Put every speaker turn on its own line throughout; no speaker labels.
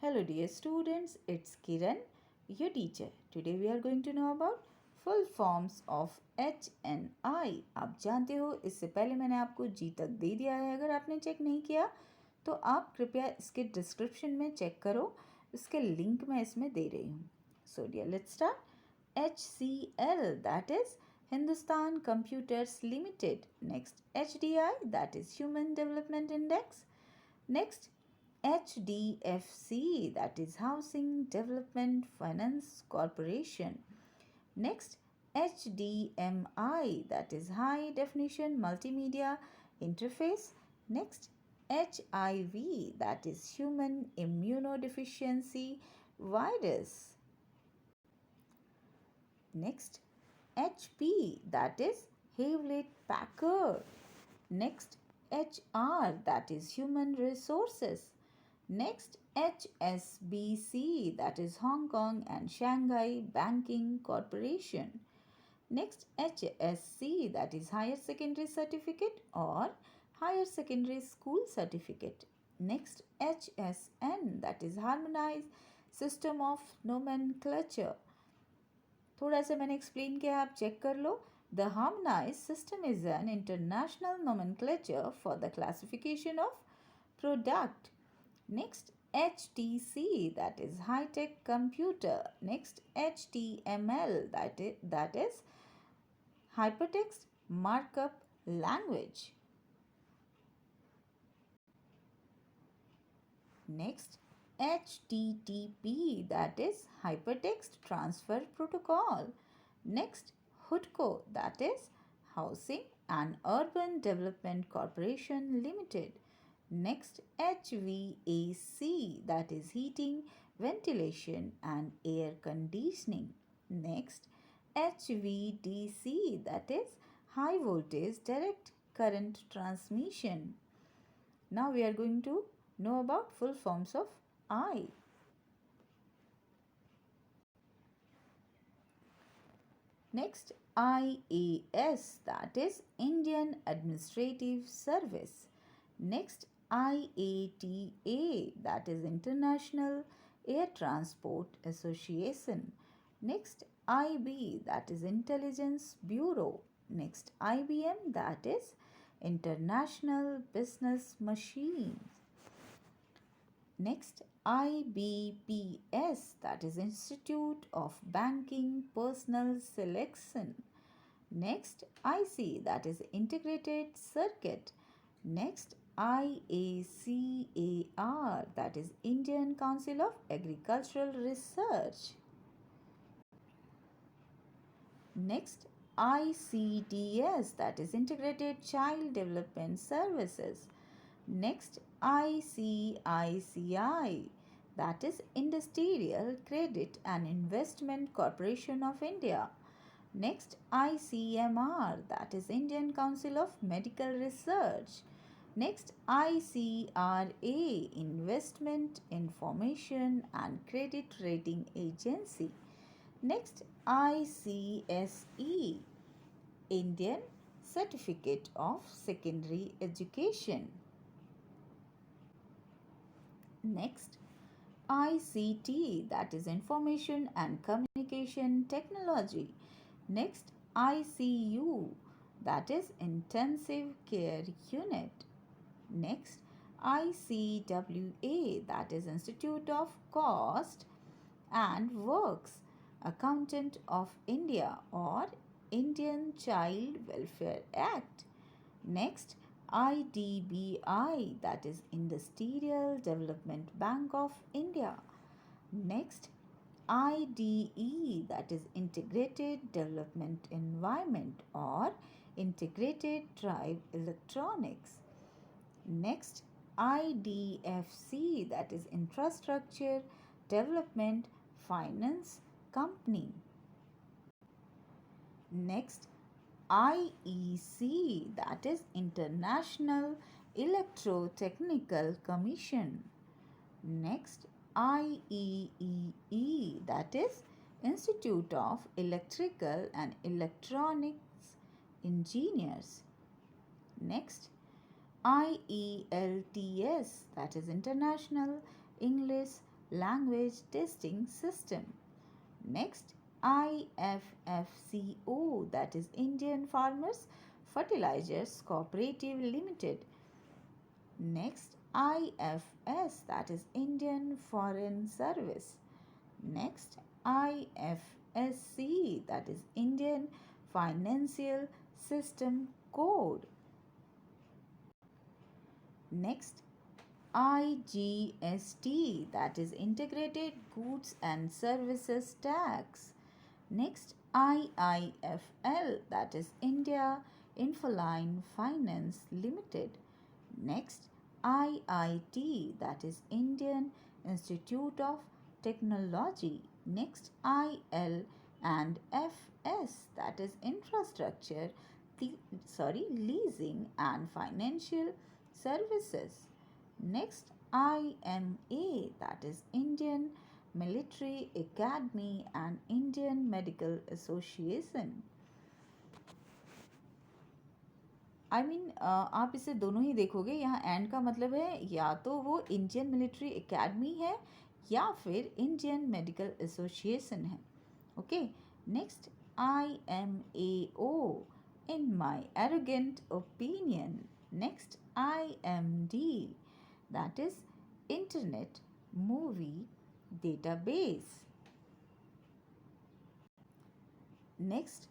Hello dear students, it's Kiran, your teacher. Today we are going to know about full forms of HNI. आप जानते हो इससे पहले मैंने आपको जी तक दे दिया है. अगर आपने चेक नहीं किया तो आप कृपया इसके डिस्क्रिप्शन में चेक करो. इसके लिंक मैं इसमें दे रही हूँ. So dear, let's start. HCL, that is Hindustan Computers Limited. Next, HDI, that is Human Development Index. Next, HDFC, that is Housing Development Finance Corporation. Next, HDMI, that is High Definition Multimedia Interface. Next, HIV, that is Human Immunodeficiency Virus. Next, HP, that is Hewlett-Packard. Next, HR, that is Human Resources. Next, HSBC, that is Hong Kong and Shanghai Banking Corporation. Next, HSC, that is Higher Secondary Certificate or Higher Secondary School Certificate. Next, HSN, that is Harmonized System of Nomenclature. थोड़ा सा मैंने explain किया, आप check कर लो. The harmonized system is an international nomenclature for the classification of product. Next, HTC, that is high tech computer. Next, HTML, that is hypertext markup language. Next, HTTP, that is hypertext transfer protocol. Next, HUDCO, that is Housing and Urban Development Corporation Limited. Next, HVAC, that is heating, ventilation and air conditioning. Next, HVDC, that is high voltage direct current transmission. Now we are going to know about full forms of I. Next, IAS, that is Indian Administrative Service. Next, IATA, that is International Air Transport Association. Next, IB, that is Intelligence Bureau. Next, IBM, that is International Business Machines. Next, IBPS, that is Institute of Banking Personnel Selection. Next, IC, that is Integrated Circuit. Next, IACAR, that is Indian Council of Agricultural Research. Next, ICDS, that is Integrated Child Development Services. Next, ICICI, that is Industrial Credit and Investment Corporation of India. Next, ICMR, that is Indian Council of Medical Research. Next, ICRA, Investment Information and Credit Rating Agency. Next, ICSE, Indian Certificate of Secondary Education. Next, ICT, that is Information and Communication Technology. Next, ICU, that is Intensive Care Unit. Next, ICWA, that is Institute of Cost and Works Accountant of India or Indian Child Welfare Act. Next, IDBI, that is Industrial Development Bank of India. Next, IDE, that is Integrated Development Environment or Integrated Drive Electronics. Next, IDFC, that is Infrastructure Development Finance Company. Next, IEC, that is International Electrotechnical Commission. Next, IEEE, that is Institute of Electrical and Electronics Engineers. Next, IELTS, that is International English language testing system. Next, IFFCO, that is Indian Farmers Fertilizers Cooperative Limited. Next, IFS, that is Indian Foreign Service. Next, IFSC, that is Indian Financial System Code. Next, IGST, that is Integrated Goods and Services Tax. Next, IIFL, that is India Infoline Finance Limited. Next, IIT, that is Indian Institute of Technology. Next, IL and FS, that is Infrastructure, Leasing and Financial Services. Next, IMA, that is Indian Military Academy and Indian Medical Association. आप इसे दोनों ही देखोगे, यहाँ and का मतलब है या तो वो इंडियन मिलिट्री एकेडमी है या फिर इंडियन मेडिकल एसोसिएशन है. Okay, next, IMAO, in my arrogant opinion. Next, IMD, that is Internet Movie Database. Next,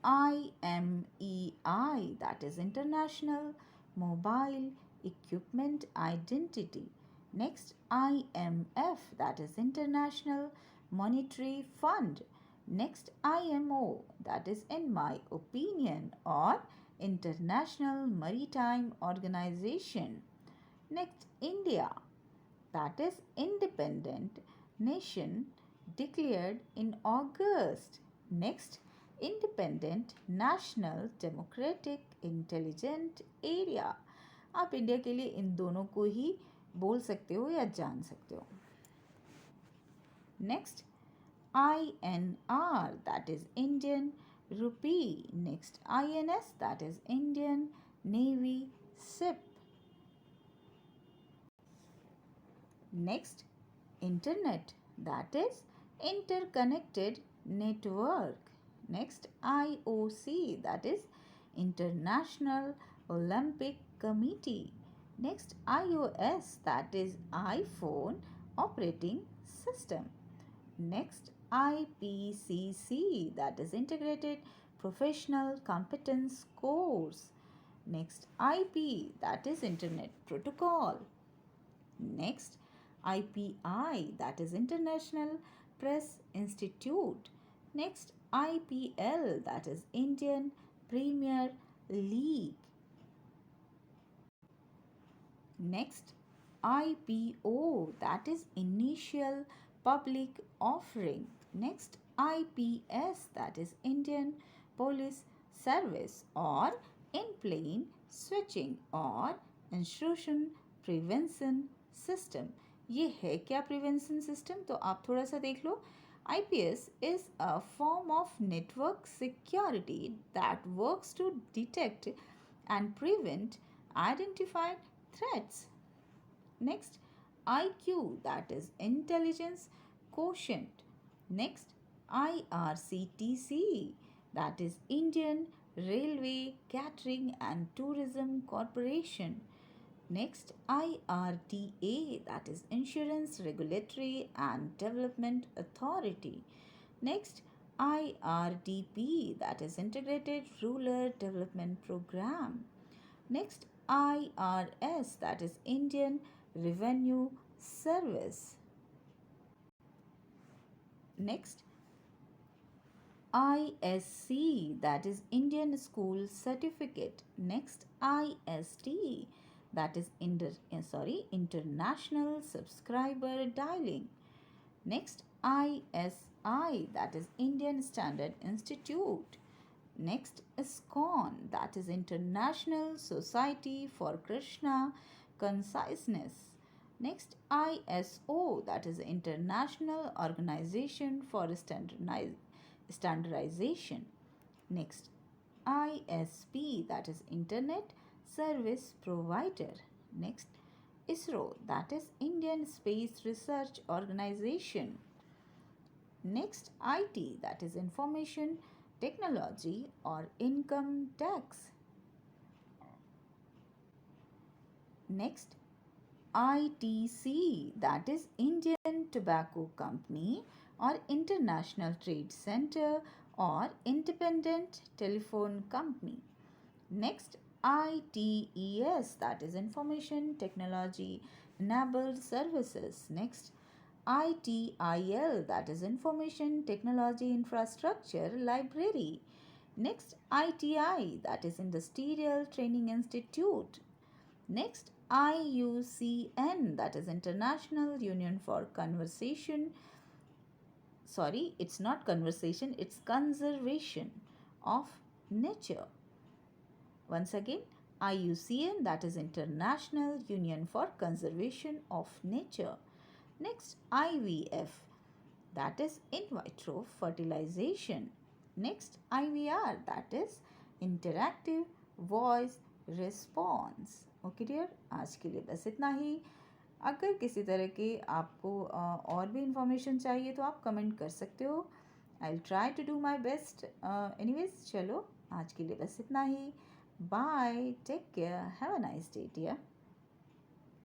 IMEI, that is International Mobile Equipment Identity. Next, IMF, that is International Monetary Fund. Next, IMO, that is in my opinion, or International Maritime Organization. Next, India, that is independent nation declared in August. Next, Independent National Democratic Intelligent Area. आप India के लिए इन दोनों को ही बोल सकते हो या जान सकते हो. Next, INR, that is Indian Rupee. Next, INS, that is Indian Navy ship. Next, Internet, that is Interconnected Network. Next, IOC, that is International Olympic Committee. Next, iOS, that is iPhone Operating System. Next, IPCC, that is Integrated Professional Competence Course. Next, IP, that is Internet Protocol. Next, IPI, that is International Press Institute. Next, IPL, that is Indian Premier League. Next, IPO, that is Initial Public Offering. Next, IPS, that is Indian Police Service, or in plain switching or intrusion prevention system. ये है क्या prevention system? तो आप थोड़ा सा देख लो. IPS is a form of network security that works to detect and prevent identified threats. Next, IQ, that is Intelligence Quotient. Next, IRCTC, that is Indian Railway Catering and Tourism Corporation. Next, IRTA, that is Insurance Regulatory and Development Authority. Next, IRDP, that is Integrated Rural Development Program. Next, IRS, that is Indian Revenue Service. Next, ISC, that is Indian School Certificate. Next, IST, that is International Subscriber Dialing. Next, ISI, that is Indian Standard Institute. Next, ISKCON, that is International Society for Krishna Consciousness. Next, ISO, that is International Organization for Standardization. Next, ISP, that is Internet Service Provider. Next, ISRO, that is Indian Space Research Organization. Next, IT, that is Information Technology or Income Tax. Next, ITC, that is Indian Tobacco Company or International Trade Center or Independent Telephone Company. Next, ITES, that is Information Technology Enabled Services. Next, ITIL, that is Information Technology Infrastructure Library. Next, ITI, that is Industrial Training Institute. Next, IUCN, that is International Union for Conservation. Sorry, it's not conversation, it's conservation of nature. Once again, IUCN, that is International Union for Conservation of Nature. Next, IVF, that is in vitro fertilization. Next, IVR, that is interactive voice response. Okay dear, आज के लिए बस इतना ही. अगर किसी तरह के आपको और भी इंफॉर्मेशन चाहिए तो आप कमेंट कर सकते हो. I will try to do my best. Anyways, चलो आज के लिए बस इतना ही. Bye, take care, have a nice day dear.